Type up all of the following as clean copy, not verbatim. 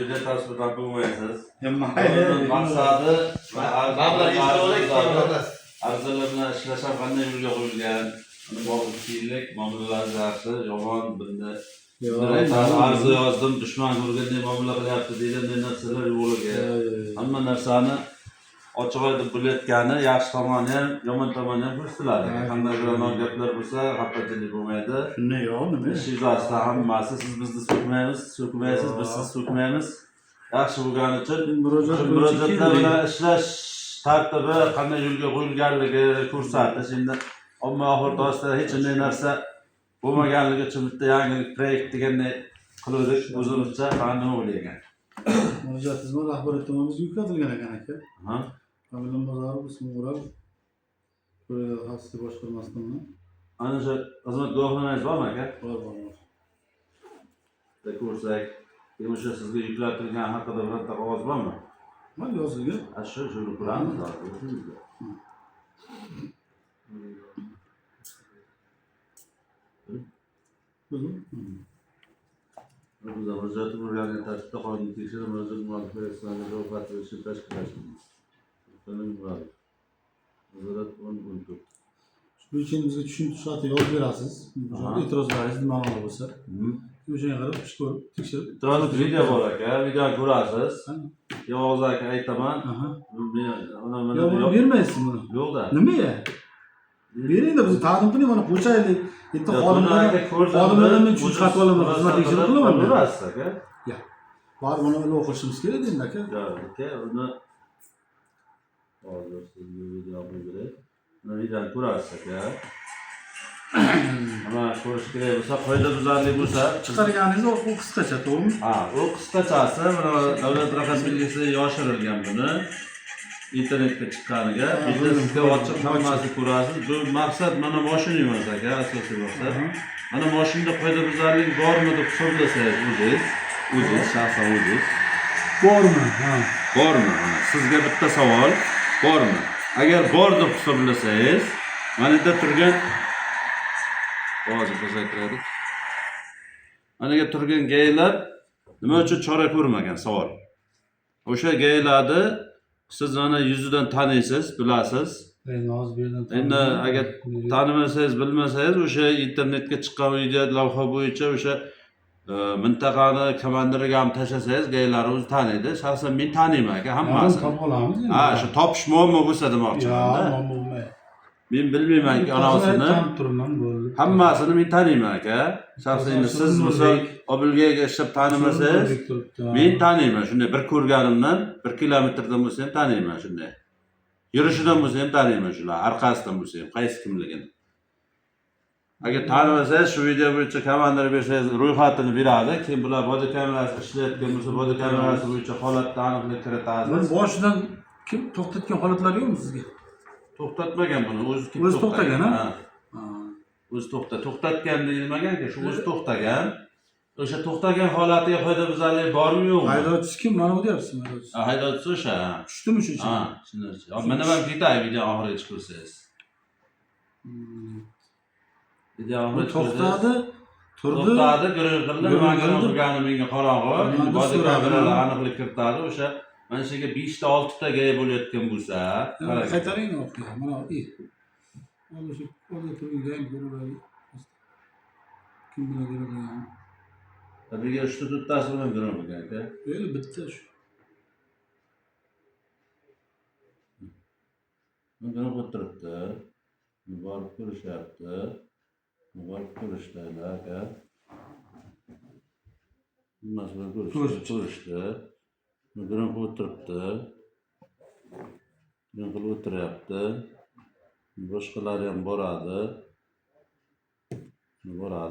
video tasvirdan ko'rmaysiz. Maqsadi arzonlar bilan ishlasham qanday yo'lga qo'yilgan, yillik muomalalar yaxshi, yomon bunda. Arzu yozdim, dushman ko'rgandek muomala qilyapti deganday narsalar yo'qligi. Hamma narsani ochiq aytib bo'layotgani, yaxshi tomoni ham, yomon tomoni ham ko'rsatiladi. Qanday bir gaplar bo'lsa, xafachilik bo'lmaydi. Shunday yo'q, nima? Ish yuzasidan hammasi siz bizni so'kmaysiz, biz sizni so'kmaymiz. Yaxshi bo'lgani uchun murojaatlar bilan ishlash tartibi qanday yo'lga qo'yilganligi ko'rsatish. Endi omma oxirida ostida hech qanday narsa bo'lmaganligi uchun bitta yangilik proyekt deganday qildik o'zimizcha qanday o'ylagan. Murojaatimiz rahbariyat tomonidan yuklatilgan ekan aka. Ha. Qamilim Bozorov ismi O'rab. Xavfsizlik boshqarmasidan. Ana shu xizmat guvohnomangiz bormi aka? Bor. Ko'rsak, o'sha sizga yuklatilgan haqida birorta qog'oz bormi? Mana yozilgan. Shuni ko'ramiz hozir. Biz murojaat bo'lgan tartibda qonuniy tekshiruv murojaat muxolifatlarga javob qaytarishni tashkillashtiramiz. Nazorat bo'ldi. Shuning uchun bizga tushuntirish xati yozib berasiz. E'tirozlaringiz nimalar bo'lsa. O'shanga qarab ish ko'rib tekshirib. E'tirozli video bor aka, videoni ko'rasiz. Yolg'iz aka aytaman. Yo'q, bermaysiz buni. Yo'qda. Nimaga? Bering-da biz taqdim qiling, mana qo'shaylik. Bitta xodimlardan men tushunch xat olaman, xizmat tekshirib qilaman. Bilasiz aka. Yo'q. Bari buni ilova qilishimiz kerak endi aka. Yo'q, aka, uni hozir sizga video olib beray. Buni videoni ko'rasiz aka. Ama ko'rish kerak bo'lsa, qoidabuzarlik bo'lsa, chiqarganingiz u qisqacha, to'g'rimi? Ha, u qisqachasi mana davlat raqam belgisi yoshirilgan buni. İnternetga chiqqaniga, bizni sizga ochiq hammasini ko'rasiz. Bu maqsad mana mashina emas aka, asosiy maqsad. Mana mashinada qoidabuzarlik bormi deb hisoblasangiz, o'zingiz shaxsan o'zingiz bormi? Ha. Bormi? Sizga bitta savol, bormi? Agar bor deb hisoblasangiz, mana yerda turgan hozir ko'rsattiradi. Mana yerga turgan gaylar nima uchun chora ko'rmagan savol. O'sha gaylarni siz mana yuzidan taniysiz, bilasiz. Endi agar tanimasangiz, bilmasangiz, o'sha internetga chiqqan video lavha bo'yicha o'sha mintaqani komandiriga ham tashlasangiz, gaylarni o'zi taniydi. Shaxsan men taniyman aka, hammasini. Topib olamiz endi. Ha, shu topish muammo bo'lsa demoqchiman-da. Yo'q, muammo bo'lmaydi. Men bilmayman-ki anasini. Hammasini men taniyman aka. Shaxsan endi siz misol Obilgaga ishlab tanimasangiz, men taniyman. Shunday bir ko'rganimdan 1 kilometrdan bo'lsa ham taniyman shunday. Yurishidan bo'lsa ham taniyman shular, orqasidan bo'lsa ham, qaysi kimligini. Agar tanimasangiz, shu video bo'yicha komandir bersangiz, ro'yxatini beradi. Keyin bular body kamerasi ishlayotgan bo'lsa, body kamerasi bo'yicha holatni aniqlik kiritadi. Buni boshidan kim to'xtatgan holatlar yo'qmi sizga? To'xtatmagan buni, o'zi to'xtagan, ha? O'zi to'xtatgan deyilmagan-ku, shu o'zi to'xtagan. O'sha to'xtagan holatiga qoidabuzarlik bormi yo'qmi? Haydovchisi kim? Mana bu deyapsiz, haydovchisi. Haydovchisi o'sha. Tushdimi shu ichida? Ha, shunday. Mana men ketay video oxirigacha ko'rsangiz. Video oxirigacha to'xtadi, turdi. To'xtadi, gurung'ildi, men turganim menga qorong'i. Body kameralar aniqlik kiritadi, o'sha mana shu yerga 5 ta 6 ta gay bo'layotgan bo'lsa, qaytaring o'qiy. Mana mana shu qo'lda turgan ko'rib kim bilan ko'rgan? Tabiiy uchta to'rttasi bilan ko'rmagan aka. Yo'q, bitta shu. Buni o'tiribdi. Borib ko'rishyapti. Borib ko'rishdaylar aka. Mas'ullar ko'rishdi. Buni o'tiribdi. Buni qilib o'tiryapti. Boshqalari ham boradi.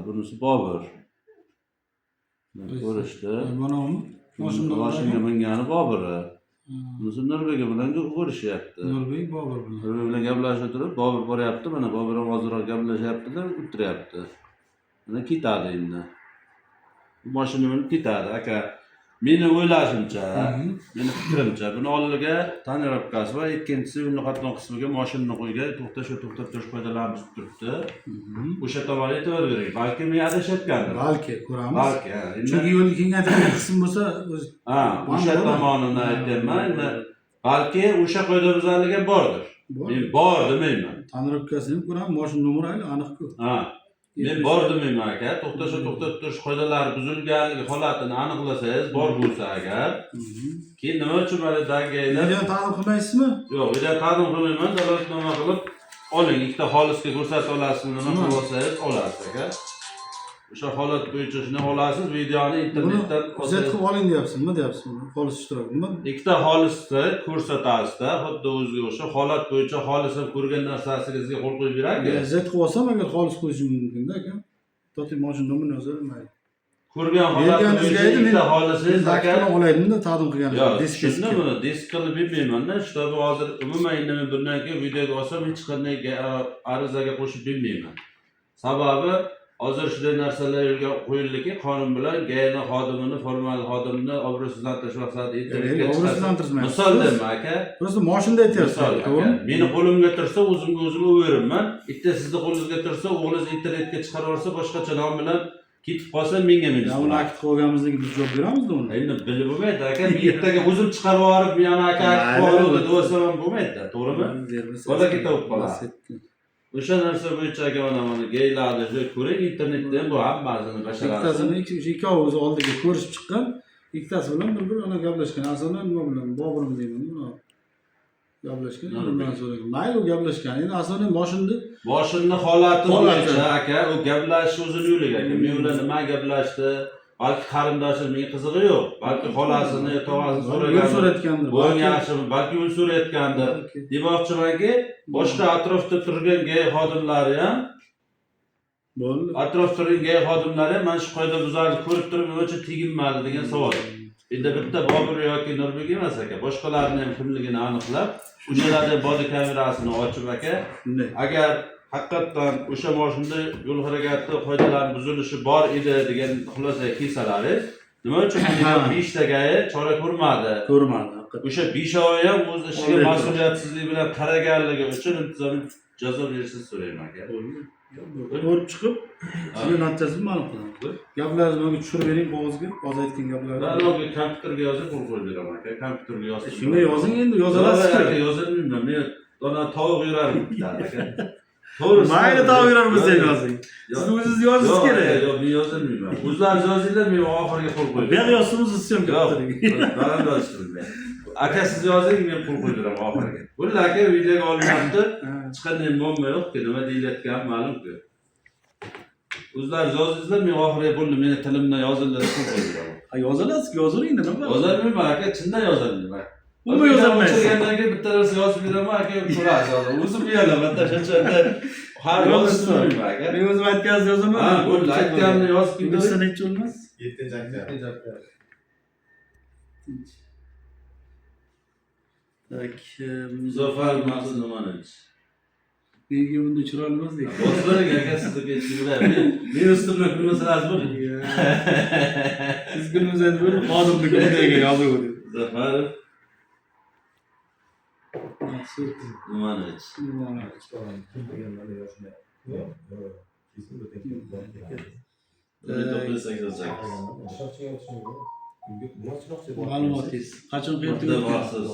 Bunisi Bobur. Ko'rishdi. Manami? Mashinaga mingani Bobur. Bunisi Nurbek bilan ko'rishyapti. Nurbek Bobur bilan. Nurbek bilan gaplashib turib, Bobur boryapti, mana Bobur ham hozirroq gaplashyapti-da, o'tiryapti. Mana ketadi endi. Bu mashina bilan ketadi aka. Meni o'ylashimcha, meni fikrimcha, buni oldiga tonirovkasi va ikkinchisi yo'lni qatnov qismiga mashinani qo'ygan, to'xtab turish qoidalarini buzib turibdi. O'sha tomonga e'tibor bering. Balki men adashayotgandir. Balki ko'ramiz. Balki. Chunki yo'lni kengaytirgan qism bo'lsa, o'sha tomonini aytyapman. Endi balki o'sha qoidabuzarlik ham bordir. Men bor demayman. Tonirovkasini ko'ramiz, mashina nomeri hali aniq-ku. Men bor demayman aka. To'xtab turish qoidalari buzilganligi holatini aniqlasangiz, bor bo'lsa agar, keyin nima uchun mana dangaylar Video ta'lim qilmaysizmi? Yo'q, video ta'lim qilmayman, dalolatnoma qilib oling, ikkita xolisga ko'rsatib olasizmi, nima qilib olsangiz olasiz aka. O'sha holat bo'yicha shuni olasiz, videoni internetdan kuzatib oling deyapsizmi, deyapsizmi? Xolis ishtirokimi? Ikkita xolisni ko'rsatasizda, xuddi o'ziga o'sha holat bo'yicha xolis ham ko'rgan narsasigizga qo'l qo'yib beradi. Zet qilib olsam agar xolis qo'yishim mumkin-da aka. To'g'ri, mashina nomerini yozib mayli. Ko'rgan holat bo'yicha ikkita xolisingiz aka olaydim-da, ta'lim qilganim. Shuni disk qilib bermayman-da, shtabi hozir umuman endi bundan keyin videoga olsam hech qanday arizaga qo'shib bermayman. Sababi hozir shunday narsalar yo'lga qo'yildiki, qonun bilan GAIni xodimini, formal xodimni obro'sizlantirish maqsadida internetga obro'sizlantirmaysiz. Misol deyman aka. Prosta mashinada aytyapsiz, to'g'rimi? Meni qo'limga tursa, o'zimga o'zim o'veraman. Bitta sizni qo'lingizga tursa, o'g'lingiz internetga chiqarib olsa, boshqacha nom bilan ketib qolsa menga men. Uni akt qilib olganimizga biz javob beramizda uni. Endi bilib bo'lmaydi aka. Men ertaga o'zim chiqarib yuborib, men ana aka akt qilib oldim deb o'lsam ham bo'lmaydi, to'g'rimi? Bola ketib qoladi. O'sha narsa bo'yicha aka mana gaylarni ko'ring, internetda ham bu hammasini basharasi. Ikkitasini ikkovi o'zi oldiga ko'rishib chiqqan, ikkitasi bilan bir-bir ana gaplashgan. Asosan nima bilan? Boburmi deyman, buni. Gaplashgan, undan so'ragan. Mayli, gaplashgan. Endi asosan mashinani holati bo'yicha aka, u gaplashish o'zini yo'liga aka. Men bilan nima gaplashdi? Balki qarindoshim menga qizig'i yo'q. Balki xolasini, tog'asini so'ragandir. Bu yaxshimi? Balki u so'rayotgandir. Demoqchimanki, boshqa atrofda turgan GAI xodimlari ham bo'ldi. Atrofda turgan GAI xodimlari ham mana shu qoidabuzarlikni ko'rib turib, nima uchun teginmadi degan savol. Endi bitta Bobur yoki Nurbek emas aka, boshqalarning ham kimligini aniqlab, o'shalarning body kamerasini ochib aka, agar haqiqatan o'sha mashinada yo'l harakati qoidalarining buzilishi bor edi degan xulosaga kelsalaringiz, nima uchun 5 tagay chora ko'rmadi? O'sha 5ovi ham o'z ishiga mas'uliyatsizlik bilan qaraganligi uchun intizomiy jazo berishni so'rayman aka. Ko'rib chiqib, sizga natijasini ma'lum qilamiz. Gaplaringizni tushirib bering qog'ozga, hozir aytgan gaplarni. Men o'zi kompyuterga yozib qo'yib beraman aka. Kompyuterga yozib. Shunga yozing endi, yozolasiz aka. Yozolmayman. Men ona tovuq yurardim aka. To'g'ri. Mayli tovuq yurarmiz deb yozing. Siz o'zingiz yozish kerak. Yo'q, men yozolmayman. O'zlaringiz yozinglar, men oxiriga qo'l qo'yaman. Ben yozsangiz sizga kompyuterga. Yo'q, men yozishtirmayman. Aka siz yozing, men qo'l qo'yib beraman oxiriga. Bular aka videoga olinyapti. Hech qanday muammo yo'q-ku, nima deyilayotgani ma'lum-ku. O'zlaringiz yozingizlar, men oxiriga bo'ldi, meni tilimdan yozildi deb qo'l qo'yib beraman. Yozilasiz-ku, yoziring nima? Yozolmayman aka, chindan yozolmayman. Umuman yozolmaysiz. O'tirgandan keyin bitta narsa yozib beraman aka, ko'rasiz hozir. O'zim uyalaman, shuncha har yozishtirmayman aka. Men o'zim aytganingizni yozaman. Ha, bo'ldi, aytganimni yozib beraman. Necha bo'lmas? 7-oktyabr. Tak, Muzaffar Maqsud Numanovich. Nega bunda chiroyli emas deydi. Boshlaring aka sizga ketishinglar. Men ustimni bilmasangiz bo'ling. Siz bilmasangiz bo'ling, xodimni bundaga yozaveradi. Muzaffar Maqsud Numanovich. Ma'lumotingiz qachon qayerda borsiz?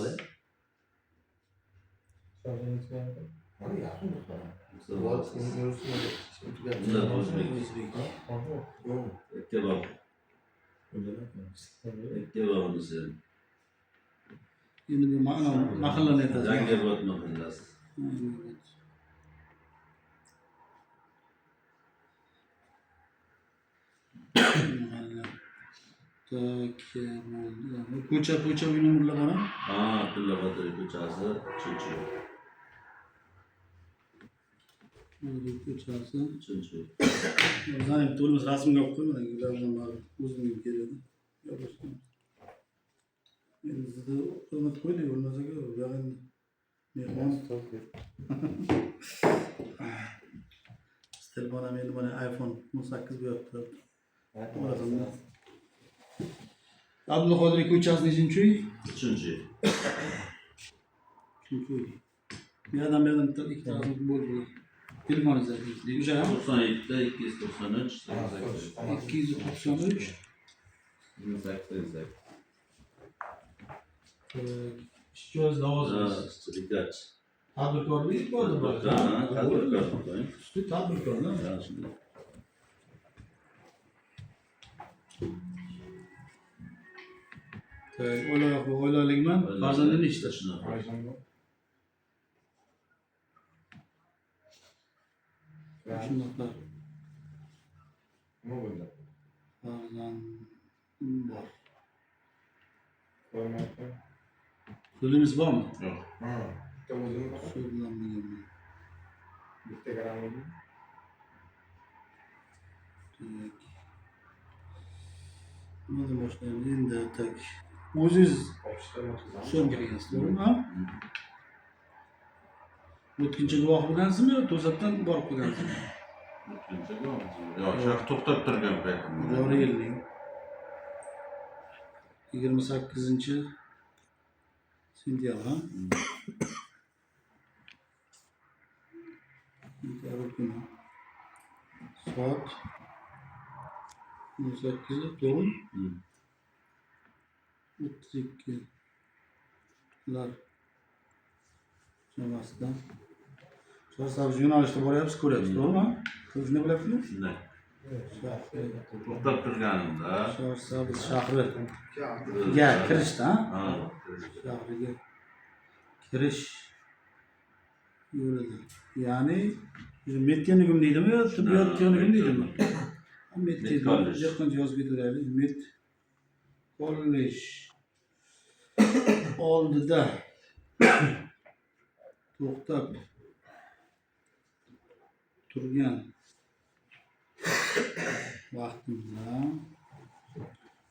Endi bu mahallani aytasiz. Zangiobod mahallasi. Tak, ko'cha uy nomerlari qana? Ha, Abdulla Qodiriy ko'chasi, Chunchuy. Ko'chasi, Chunchuy. O'zim to'liq rasmga olib qo'ymadim, ularni o'zimga keladi. Endi sizga hurmat qo'ydik, bo'lmasa-ku, bu yoqda mehmon telefonam endi mana iPhone 18 bu yoqda. Abdulqodir ko'chasi nechinchi uy? 3-chi. Uchinchi uy. Bu yerdan ikkita bo'ldi. Telefoningiz o'sha ham 97 293 293 28. ishchiyoz lavozimi. Rigaç. Tadbirkorlik bordi bu. Tadbirkor. Usti tadbirkormi? O'ylayapman, farzandi nechta? Shunaqa. Farzandim bor. So'zimiz bormi? Yo'q. So'zlanmaganman. Nima boshlaymiz endi tak. O'zingiz so'mga kirgansiz, to'g'rimi? O'tkinchi guvoh bo'lgansizmi yo to'satdan borib qolgansizmi? Yo'q, shu to'xtab turgan paytim. Joriy yilning 28-sentyabr. Sentyabr kuni. Soat 18, to'g'rimi? 32 lar chamasida. Chorsaboz yo'nalishda boryapsiz, ko'ryapsiz, to'g'rimi? Shuni bilasizmi? Shunday. Shahri. To'xtab turganimda. Chorsaboz shahriga kirishda, shahriga kirish yo'lida. Ya'ni medtexnikum deydimi yo tibbiyot texnikum deydimi? Medtexnikum yaqincha yozib keturaylik. Med kollej oldida to'xtab turgan vaqtimda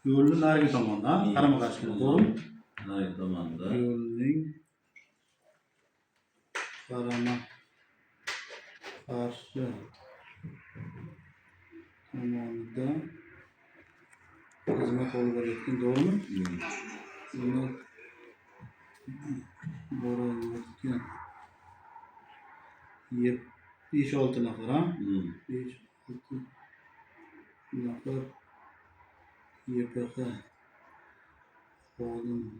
yo'lning narigi tomondan qarama-qarshi, to'g'rimi? Narigi tomonda. Yo'lning qarama-qarshi tomonida xizmat olib borayotgan, to'g'rimi? Xizmat borayotgan 5-6 nafar, ha? 5-6 nafar YPX xodimlari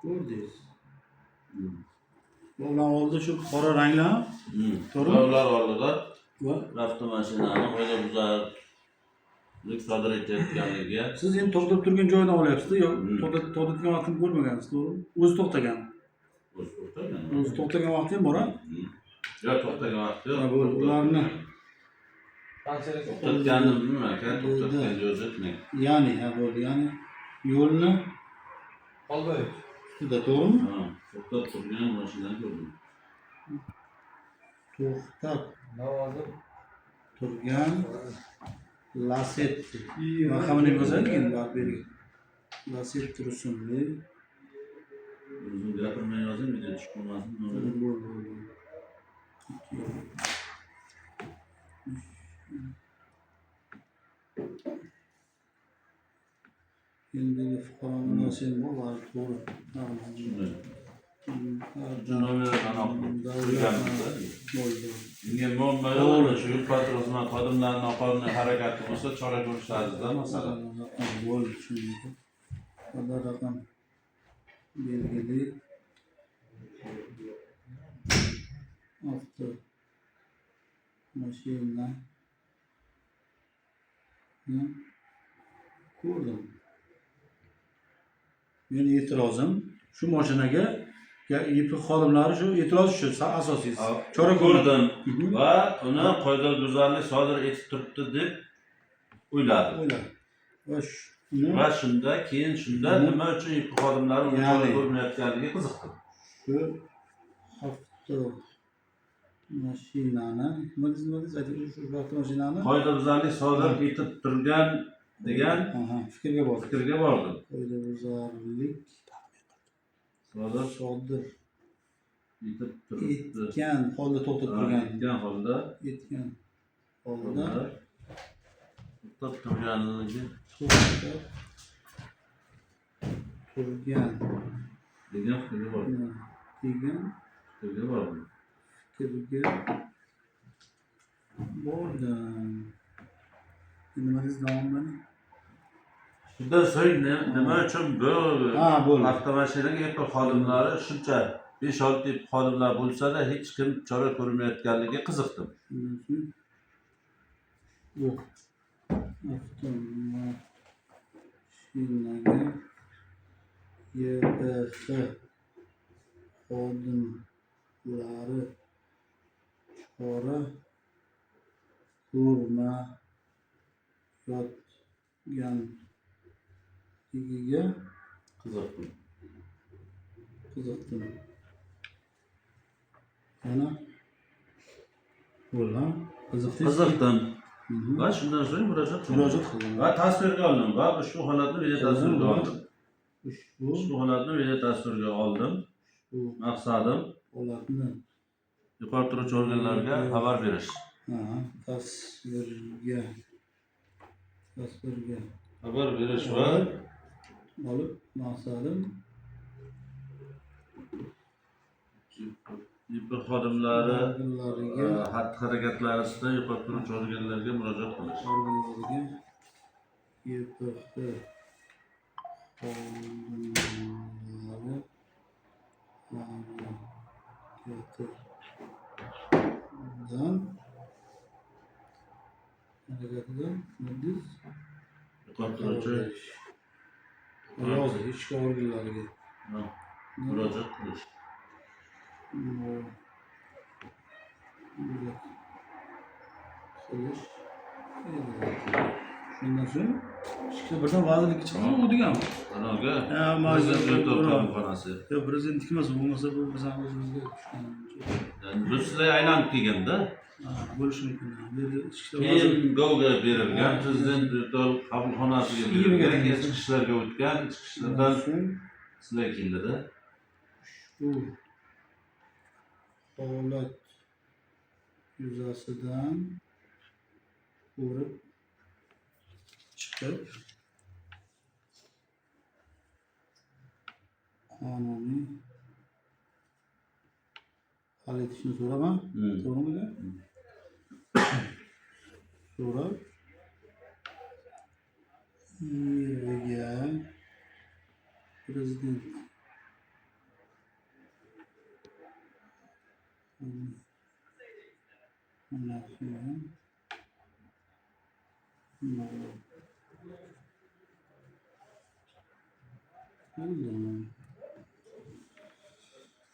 ko'rdingiz. Bu bilan oldi shu qora ranglar, to'g'rimi? Ular oldida Va avtomashinani qo'yib sodir etayotganligiga. siz endi to'xtab turgan joydan olyapsiz-da, yo to'xtatgan vaqtni ko'rmagansiz, to'g'rimi? O'zi to'xtagan. O'zi to'xtagan vaqti ham bor, ha? Yo'q, to'xtagan vaqti yo'q. Ularni to'xtatganini bilmayman, to'xtatgan joyda o'tmaydi. ya'ni, bo'ldi. Ya'ni yo'lni ustida, to'g'rimi? To'xtab turgan mashinani ko'rdim. To'xtab turgan Lacetti. Raqamini yozaylik endi barib bergan. Lacetti rusumli. O'zim gapirmay yozing, video tushib qolmasin. Endi fuqaroning sen bor, to'g'ri. Nomerlardan Bo'ldi. Unga muammo shu yurt patrul xodimlarining noqonuniy harakati bo'lsa, chora ko'rishlarida masalan. Bo'ldi, tushundim. Ular raqam belgili avto mashina ko'rdim. Meni e'tirozim shu mashinaga YP xodimlari shu e'tiroz shu asosiysi. Chora ko'rdim va uni qoidabuzarlik sodir etib turibdi deb o'yladim. Va shunda keyin nima uchun YP xodimlari uni chora ko'rmayotganligiga qiziqdim. Shu avto mashinani, nima avtomashinani qoidabuzarlik sodir etib turgan degan fikrga bordim. Qoidabuzarlik sodir etib etgan holda to'xtab turgan. Etgan holda to'xtab turganligi to'xtab turgan degan fikri bor. degan Fikrga bormi? fikrga bordim. Nima deyiz davomini? Shundan so'ng nima uchun bu bo'ldi. avtomashinaga EPA xodimlari shuncha 5-6 tip xodimlar bo'lsa-da hech kim chora ko'rmayotganligiga qiziqdim. Shundan so'ng bu avtomashinaga YPX xodimlari chora ko'rmayotganligiga Qiziqdim. Yana bo'ldi. Qiziqdim. Va shundan so'ng murojaat qildim. Va tasvirga oldim va ushbu holatni video tasvirga oldim. Ushbu holatni video tasvirga oldim. Maqsadim holatni yuqori turuvchi organlarga xabar berish. tasvirga Xabar berish va olib maqsadim EPA xodimlari organlariga xatti-harakatlari ustida yuqori turuvchi organlarga murojaat qilish. YPX xodimlari harakatidan Yuqori turuvchi ichki organlariga murojaat qilish. Shundan so'ng ishga birdan vazirlikka chiqadi u deganmi? Anaga Prezident qabulxonasi. prezidentniki emas, bo'lmasa bu bizning o'zimizga tushgan. Bu sizlar aylanib kelganda Bo'lishi mumkin. keyin Go'ga berilgan prezident qabulxonasiga berilgan, ichki ishlarga o'tgan, ichki ishlardan sizlar keldida. Bu holat yuzasidan ko'rib chiqib qonuniy hal etishni so'raman. To'g'rimi? So'rab yerga prezident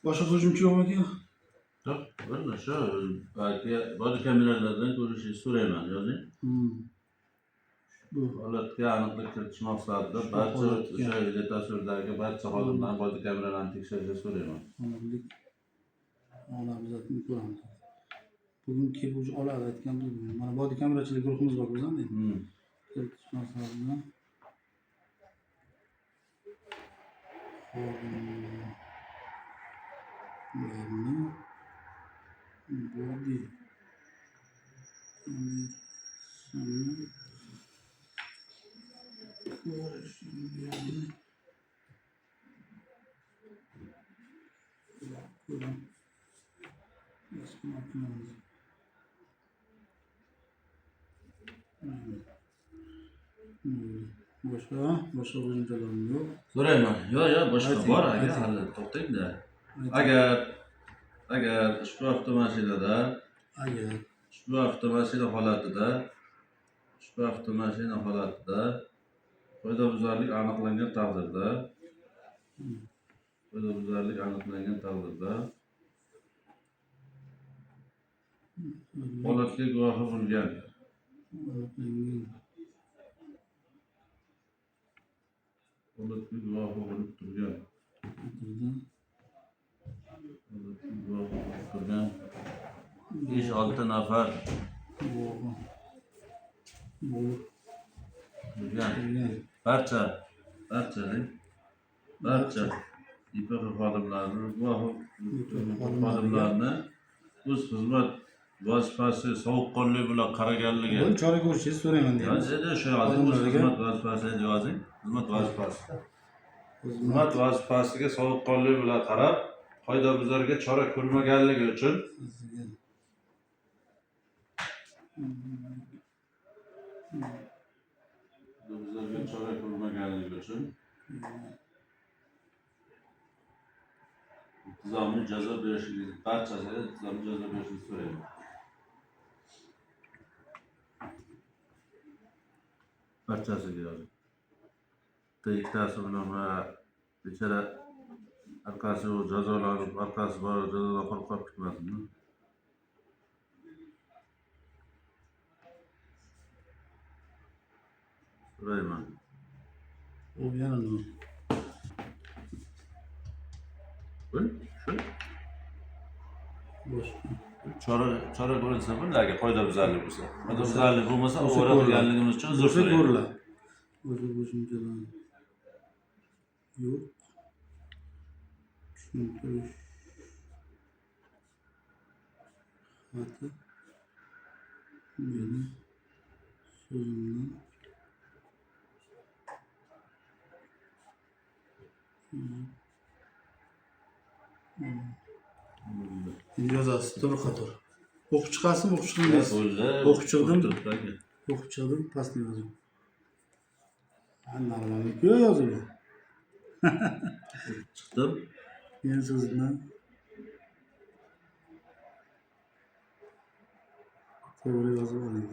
boshqa hujumchi yo'qmi aka? Yo'q, bo'ldi shu body kameralardan ko'rishni so'rayman, yozing. Bu holatga aniqlik kiritish maqsadida barcha o'sha video tasvirdagi barcha xodimlarni body kameralarini tekshirishni so'rayman. Aniqlik olamizni ko'ramiz. Bugun kelib oladi aytgandim. Mana body kamerachilik guruhimiz bor bizda. Kiritish maqsadida body boshqa hujumchilarimiz yo'q. So'rayman. Yo'q, boshqa bor aka, hali to'xtang-da. Agar ushbu avtomashinada ushbu avtomashina holatida qoidabuzarlik aniqlangan taqdirda holatga guvohi bo'lgan turgan 5-6 nafar barcha YPX xodimlarini o'z xizmat vazifasi sovuqqonlik bilan qaraganligi. Buni chora ko'rishingizni so'rayman deymiz. Yozingda shu yozing, o'sha xizmat vazifasini yozing. Xizmat vazifasi. Xizmat vazifasiga sovuqqonlik bilan qarab, qoidabuzarga chora ko'rmaganligi uchun qoidabuzarga chora ko'rmaganligi uchun intizomli jazo berishingizni barchasiga intizomli jazo berishingizni so'rayman. Barchasiga yozing. Ikkitasi bilan bechara arkasi jazolanib, arkasi bor jazodan qolib ketmasinmi? So'rayman. U yana nima? Shu Bosh. chora ko'rilsa bularga qoidabuzarlik bo'lsa. Qoidabuzarlik bo'lmasa, ovora qilganligimiz uchun uzr so'rayman. Ko'rlar. O'zi qo'shimchalar yo'q. Tushuntirish xati meni so'zimdan endi yozasiz to'g'ri qator. O'qib chiqasizmi, o'qib chiqmaysiz? O'qib chiqdim. O'qib chiqdim, pastga yozing. Normalniku yozilgan. Chiqdim. Men so'zimdan to'g'ri yozib oling.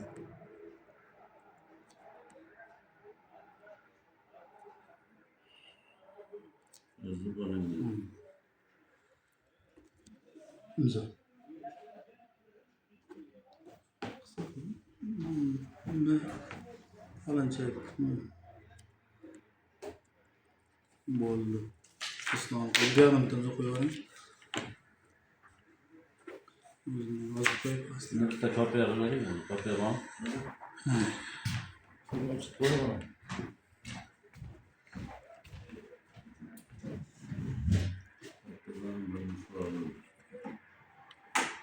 Yozib oling. Imzo. Bunda falancha bo'ldi. Islom qo'yganim timzo qo'yavering. Yozib qo'yib aslida Ikkita kopiya qilavering, kopiya bor.